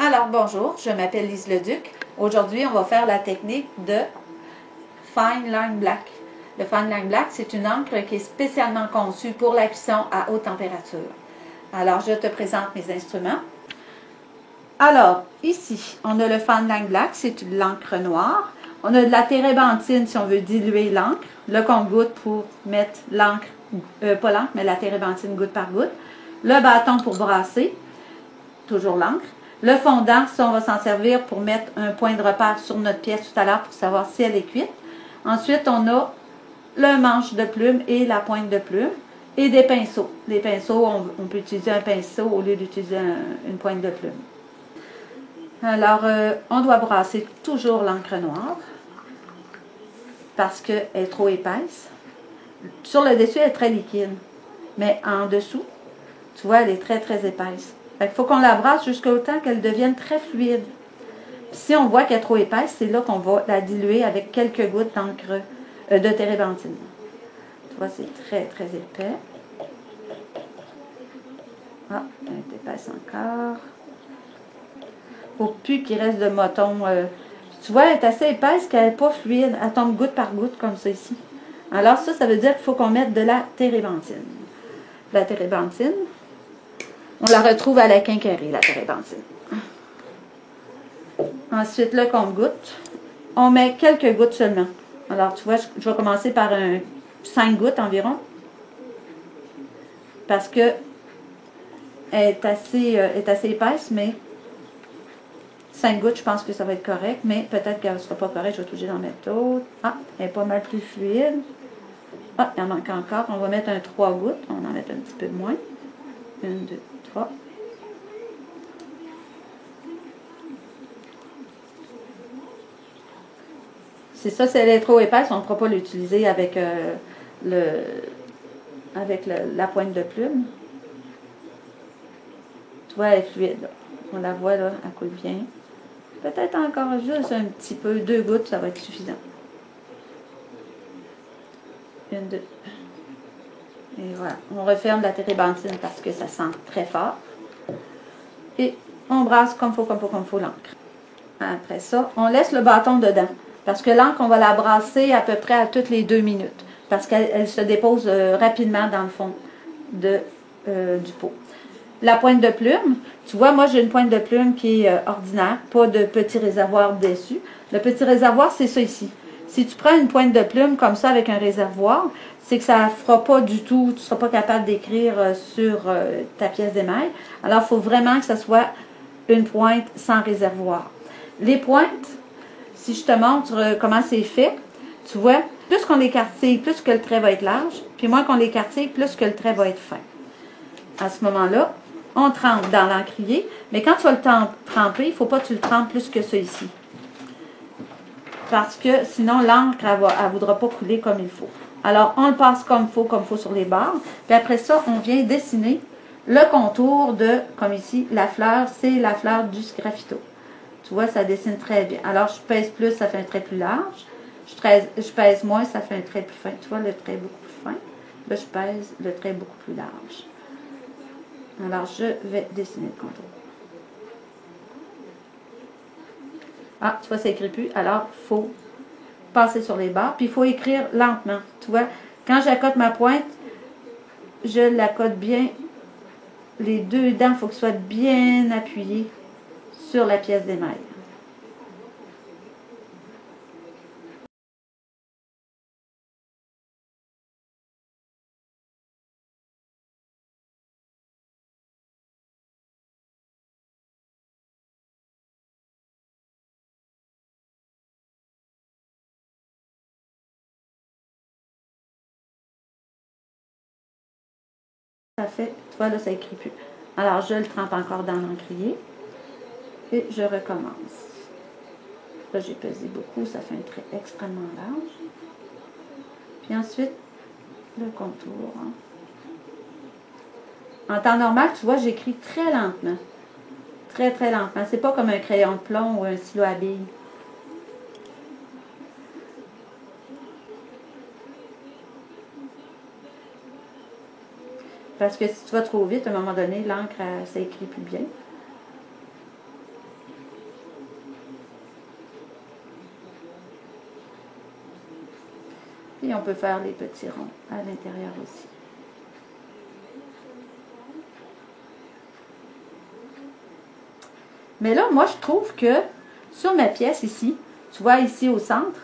Alors bonjour, je m'appelle Lise Leduc. Aujourd'hui, on va faire la technique de Fine Line Black. Le Fine Line Black, c'est une encre qui est spécialement conçue pour la cuisson à haute température. Alors, je te présente mes instruments. Alors, ici, on a le Fine Line Black, c'est de l'encre noire. On a de la térébenthine si on veut diluer l'encre. Le compte-goutte pour mettre l'encre, pas l'encre, mais la térébenthine goutte par goutte. Le bâton pour brasser, toujours l'encre. Le fondant, ça, on va s'en servir pour mettre un point de repère sur notre pièce tout à l'heure pour savoir si elle est cuite. Ensuite, on a le manche de plume et la pointe de plume et des pinceaux. Les pinceaux, on peut utiliser un pinceau au lieu d'utiliser une pointe de plume. Alors, on doit brasser toujours l'encre noire parce qu'elle est trop épaisse. Sur le dessus, elle est très liquide, mais en dessous, tu vois, elle est très, très épaisse. Il faut qu'on la brasse jusqu'au temps qu'elle devienne très fluide. Puis si on voit qu'elle est trop épaisse, c'est là qu'on va la diluer avec quelques gouttes d'encre de térébenthine. Tu vois, c'est très, très épais. Ah, elle est épaisse encore. Faut plus qu'il reste de moton. Tu vois, elle est assez épaisse qu'elle n'est pas fluide. Elle tombe goutte par goutte comme ça ici. Alors ça veut dire qu'il faut qu'on mette de la térébenthine. La térébenthine, on la retrouve à la quincaillerie, la térébenthine. Ensuite, le compte-gouttes. On met quelques gouttes seulement. Alors, tu vois, je vais commencer par 5 gouttes environ. Parce que elle est assez épaisse, mais 5 gouttes, je pense que ça va être correct. Mais peut-être qu'elle ne sera pas correcte, je vais être obligée d'en mettre d'autres. Ah, elle est pas mal plus fluide. Ah, il en manque encore. On va mettre 3 gouttes. On va en mettre un petit peu moins. 1, 2, 3. C'est ça, si elle est trop épaisse, on ne pourra pas l'utiliser avec, la pointe de plume. Tu vois, elle est fluide. Là. On la voit, là, elle coule bien. Peut-être encore juste un petit peu, 2 gouttes, ça va être suffisant. 1, 2. Et voilà. On referme la térébenthine parce que ça sent très fort. Et on brasse comme il faut l'encre. Après ça, on laisse le bâton dedans. Parce que l'encre, on va la brasser à peu près à toutes les 2 minutes. Parce qu'elle se dépose rapidement dans le fond du pot. La pointe de plume, tu vois, moi j'ai une pointe de plume qui est ordinaire, pas de petit réservoir dessus. Le petit réservoir, c'est ça ici. Si tu prends une pointe de plume comme ça avec un réservoir, c'est que ça ne fera pas du tout, tu ne seras pas capable d'écrire sur ta pièce d'émail. Alors, il faut vraiment que ce soit une pointe sans réservoir. Les pointes, si je te montre comment c'est fait, tu vois, plus qu'on l'écartille, plus que le trait va être large, puis moins qu'on l'écartille, plus que le trait va être fin. À ce moment-là, on trempe dans l'encrier, mais quand tu vas le tremper, il ne faut pas que tu le trempes plus que ça ici. Parce que sinon, l'encre, elle ne voudra pas couler comme il faut. Alors, on le passe comme il faut sur les bords. Puis après ça, on vient dessiner le contour de, comme ici, la fleur, c'est la fleur du sgraffito. Tu vois, ça dessine très bien. Alors, je pèse plus, ça fait un trait plus large. Je pèse moins, ça fait un trait plus fin. Tu vois, le trait beaucoup plus fin. Là, je pèse le trait beaucoup plus large. Alors, je vais dessiner le contour. Ah, tu vois, ça écrit plus. Alors, il faut passer sur les bords. Puis, il faut écrire lentement. Tu vois, quand j'accote ma pointe, je l'accote bien. Les 2 dents, il faut que ce soit bien appuyé sur la pièce d'émail. Ça fait, tu vois, là, ça écrit plus. Alors, je le trempe encore dans l'encrier. Et je recommence. Là, j'ai pesé beaucoup, ça fait un trait extrêmement large. Puis ensuite, le contour. Hein. En temps normal, tu vois, j'écris très lentement. Très, très lentement. C'est pas comme un crayon de plomb ou un stylo à billes. Parce que si tu vas trop vite, à un moment donné, l'encre, ça écrit plus bien. Puis on peut faire les petits ronds à l'intérieur aussi. Mais là, moi, je trouve que sur ma pièce ici, tu vois ici au centre,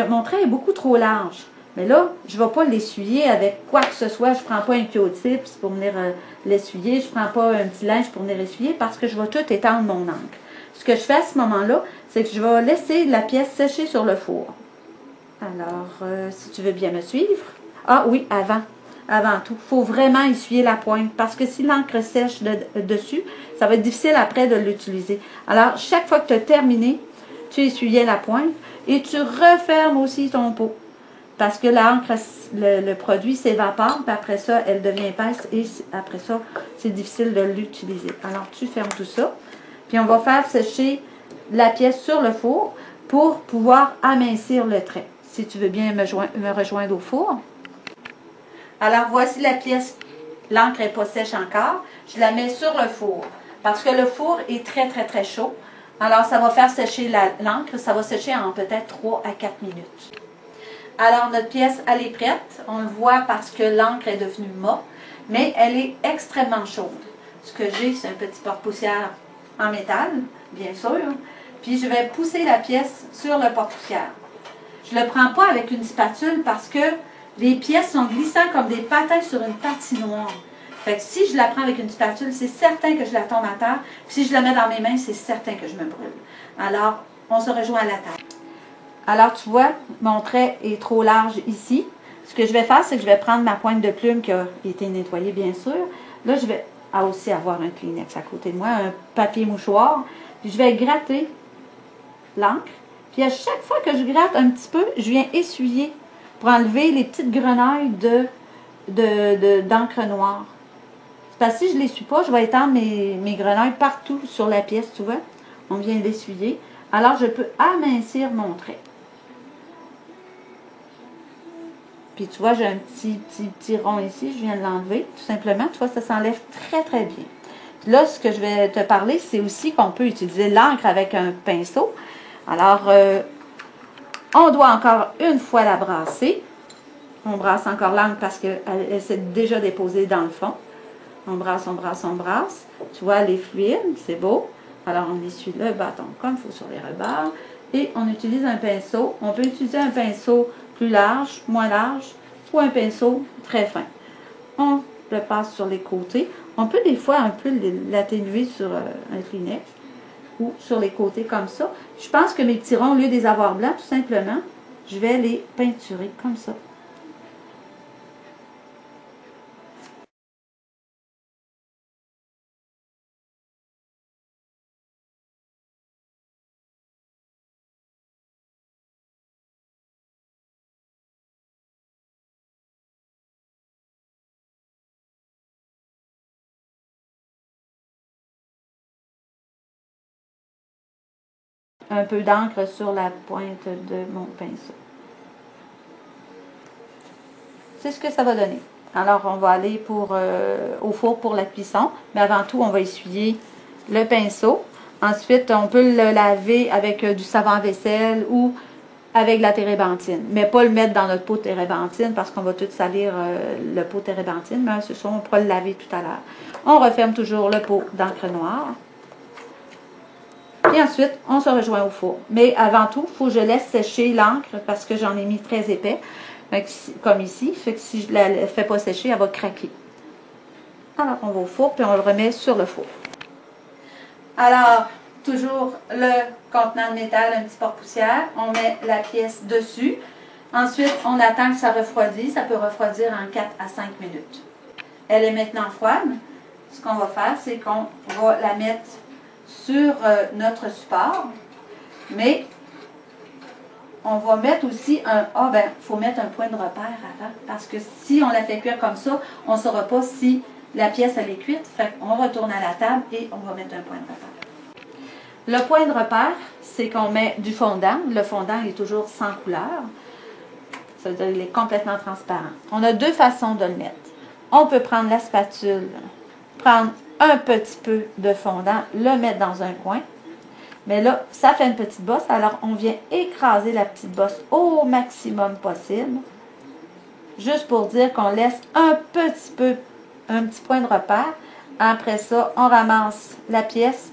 mon trait est beaucoup trop large. Mais là, je ne vais pas l'essuyer avec quoi que ce soit. Je ne prends pas un Q-tips pour venir l'essuyer. Je ne prends pas un petit linge pour venir essuyer parce que je vais tout étendre mon encre. Ce que je fais à ce moment-là, c'est que je vais laisser la pièce sécher sur le four. Alors, si tu veux bien me suivre. Ah oui, avant tout, il faut vraiment essuyer la pointe parce que si l'encre sèche dessus, ça va être difficile après de l'utiliser. Alors, chaque fois que tu as terminé, tu essuyais la pointe et tu refermes aussi ton pot. Parce que l'encre, le produit s'évapore, puis après ça, elle devient épaisse et après ça, c'est difficile de l'utiliser. Alors, tu fermes tout ça. Puis, on va faire sécher la pièce sur le four pour pouvoir amincir le trait. Si tu veux bien me rejoindre au four. Alors, voici la pièce. L'encre n'est pas sèche encore. Je la mets sur le four parce que le four est très, très, très chaud. Alors, ça va faire sécher l'encre. Ça va sécher en peut-être 3 à 4 minutes. Alors, notre pièce, elle est prête. On le voit parce que l'encre est devenue mat, mais elle est extrêmement chaude. Ce que j'ai, c'est un petit porte-poussière en métal, bien sûr. Puis, je vais pousser la pièce sur le porte-poussière. Je ne le prends pas avec une spatule parce que les pièces sont glissantes comme des patins sur une patinoire. Fait que si je la prends avec une spatule, c'est certain que je la tombe à terre. Puis si je la mets dans mes mains, c'est certain que je me brûle. Alors, on se rejoint à la table. Alors, tu vois, mon trait est trop large ici. Ce que je vais faire, c'est que je vais prendre ma pointe de plume qui a été nettoyée, bien sûr. Là, je vais aussi avoir un Kleenex à côté de moi, un papier mouchoir. Puis je vais gratter l'encre. Puis à chaque fois que je gratte un petit peu, je viens essuyer pour enlever les petites grenailles d'encre noire. Parce que si je ne l'essuie pas, je vais étendre mes grenailles partout sur la pièce, tu vois. On vient l'essuyer. Alors, je peux amincir mon trait. Puis, tu vois, j'ai un petit rond ici. Je viens de l'enlever, tout simplement. Tu vois, ça s'enlève très, très bien. Puis là, ce que je vais te parler, c'est aussi qu'on peut utiliser l'encre avec un pinceau. Alors, on doit encore une fois la brasser. On brasse encore l'encre parce qu'elle s'est déjà déposée dans le fond. On brasse, on brasse, on brasse. Tu vois, elle est fluide, c'est beau. Alors, on essuie le bâton comme il faut sur les rebords. Et on utilise un pinceau. On peut utiliser un pinceau plus large, moins large, ou un pinceau très fin. On le passe sur les côtés. On peut des fois un peu l'atténuer sur un Kleenex ou sur les côtés comme ça. Je pense que mes petits ronds, au lieu de les avoir blancs, tout simplement, je vais les peinturer comme ça. Un peu d'encre sur la pointe de mon pinceau. C'est ce que ça va donner. Alors, on va aller au four pour la cuisson. Mais avant tout, on va essuyer le pinceau. Ensuite, on peut le laver avec du savon à vaisselle ou avec de la térébenthine. Mais pas le mettre dans notre pot de térébenthine parce qu'on va tout salir le pot de térébenthine. Mais ce soir, on pourra le laver tout à l'heure. On referme toujours le pot d'encre noire. Et ensuite, on se rejoint au four. Mais avant tout, il faut que je laisse sécher l'encre parce que j'en ai mis très épais, comme ici. Fait que si je ne la fais pas sécher, elle va craquer. Alors, on va au four, puis on le remet sur le four. Alors, toujours le contenant de métal, un petit porte-poussière. On met la pièce dessus. Ensuite, on attend que ça refroidisse. Ça peut refroidir en 4 à 5 minutes. Elle est maintenant froide. Ce qu'on va faire, c'est qu'on va la mettre sur notre support, mais on va mettre aussi faut mettre un point de repère avant, parce que si on la fait cuire comme ça, on ne saura pas si la pièce elle est cuite. Fait qu'on retourne à la table et on va mettre un point de repère. Le point de repère, c'est qu'on met du fondant. Le fondant est toujours sans couleur. Ça veut dire qu'il est complètement transparent. On a deux façons de le mettre. On peut prendre la spatule, prendre un petit peu de fondant, le mettre dans un coin, Mais là, ça fait une petite bosse. Alors, on vient écraser la petite bosse au maximum possible. Juste pour dire qu'on laisse un petit point de repère. Après ça, on ramasse la pièce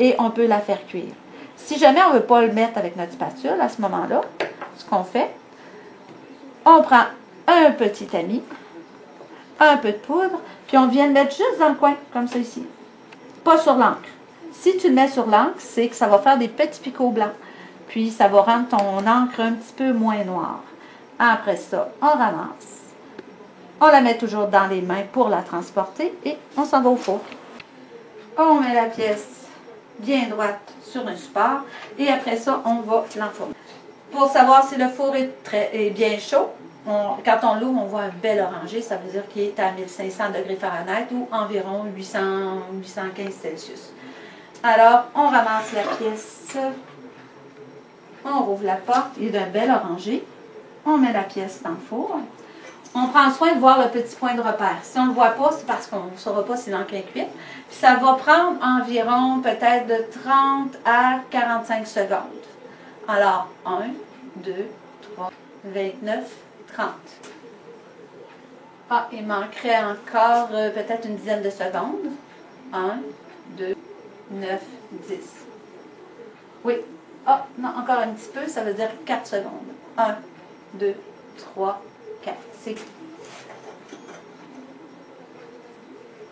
et on peut la faire cuire. Si jamais on ne veut pas le mettre avec notre spatule, à ce moment-là, ce qu'on fait, on prend un petit tamis, un peu de poudre, puis on vient le mettre juste dans le coin, comme ça ici. Pas sur l'encre. Si tu le mets sur l'encre, c'est que ça va faire des petits picots blancs. Puis ça va rendre ton encre un petit peu moins noire. Après ça, on ramasse. On la met toujours dans les mains pour la transporter et on s'en va au four. On met la pièce bien droite sur un support et après ça, on va l'enfourner. Pour savoir si le four est bien chaud, quand on l'ouvre, on voit un bel orangé, ça veut dire qu'il est à 1500 degrés Fahrenheit ou environ 815 Celsius. Alors, on ramasse la pièce, on rouvre la porte, il est d'un bel orangé, on met la pièce dans le four. On prend soin de voir le petit point de repère. Si on ne le voit pas, c'est parce qu'on ne saura pas si l'encre est cuite. Puis ça va prendre environ peut-être de 30 à 45 secondes. Alors, 1, 2, 3, 29, 30. Ah, il manquerait encore peut-être une dizaine de secondes. 1, 2, 9, 10. Oui. Ah, non, encore un petit peu, ça veut dire 4 secondes. 1, 2, 3, 4. C'est...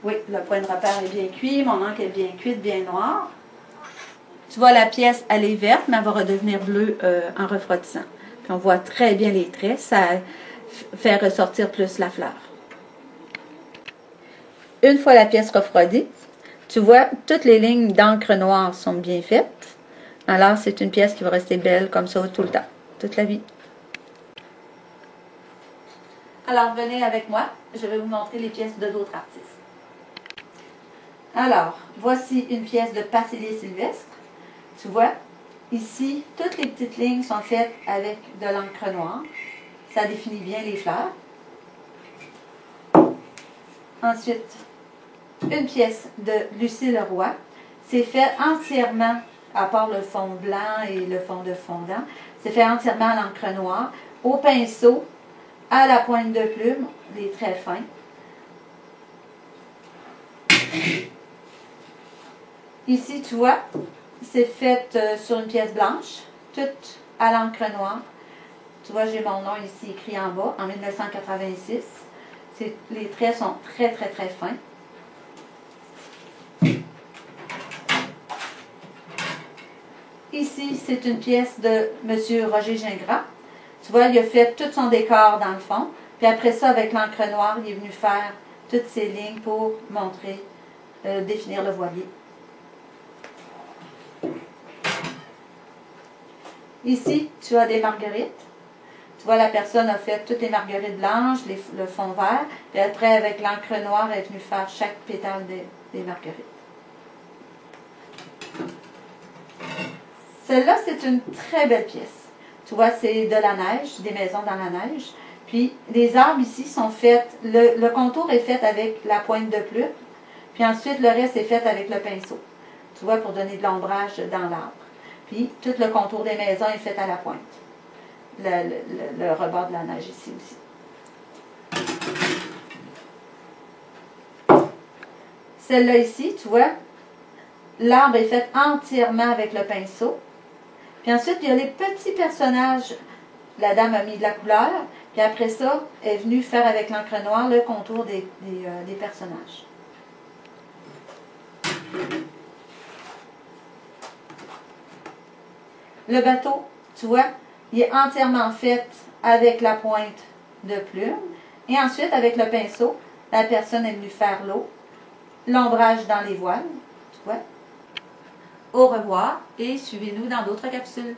Oui, le point de repère est bien cuit, mon encre est bien cuite, bien noire. Tu vois, la pièce, elle est verte, mais elle va redevenir bleue en refroidissant. Puis on voit très bien les traits, ça fait ressortir plus la fleur. Une fois la pièce refroidie, tu vois, toutes les lignes d'encre noire sont bien faites. Alors, c'est une pièce qui va rester belle comme ça tout le temps, toute la vie. Alors, venez avec moi, je vais vous montrer les pièces de d'autres artistes. Alors, voici une pièce de Passélier Sylvestre. Tu vois, ici, toutes les petites lignes sont faites avec de l'encre noire. Ça définit bien les fleurs. Ensuite, une pièce de Lucie Leroy. C'est fait entièrement, à part le fond blanc et le fond de fondant, c'est fait entièrement à l'encre noire, au pinceau, à la pointe de plume, les traits fins. Ici, tu vois, c'est fait sur une pièce blanche, toute à l'encre noire. Tu vois, j'ai mon nom ici écrit en bas, en 1986. Les traits sont très, très, très fins. Ici, c'est une pièce de M. Roger Gingras. Tu vois, il a fait tout son décor dans le fond. Puis après ça, avec l'encre noire, il est venu faire toutes ces lignes pour montrer, définir le voilier. Ici, tu as des marguerites. Tu vois, la personne a fait toutes les marguerites blanches, le fond vert. Puis après, avec l'encre noire, elle est venue faire chaque pétale des marguerites. Celle-là, c'est une très belle pièce. Tu vois, c'est de la neige, des maisons dans la neige. Puis, les arbres ici sont faits, le contour est fait avec la pointe de plume. Puis ensuite, le reste est fait avec le pinceau. Tu vois, pour donner de l'ombrage dans l'arbre. Puis, tout le contour des maisons est fait à la pointe. Le rebord de la neige ici aussi. Celle-là ici, tu vois, l'arbre est fait entièrement avec le pinceau. Puis ensuite, il y a les petits personnages. La dame a mis de la couleur. Puis après ça, elle est venue faire avec l'encre noire le contour des personnages. Le bateau, tu vois, il est entièrement fait avec la pointe de plume. Et ensuite, avec le pinceau, la personne est venue faire l'eau, l'ombrage dans les voiles, tu vois. Au revoir et suivez-nous dans d'autres capsules.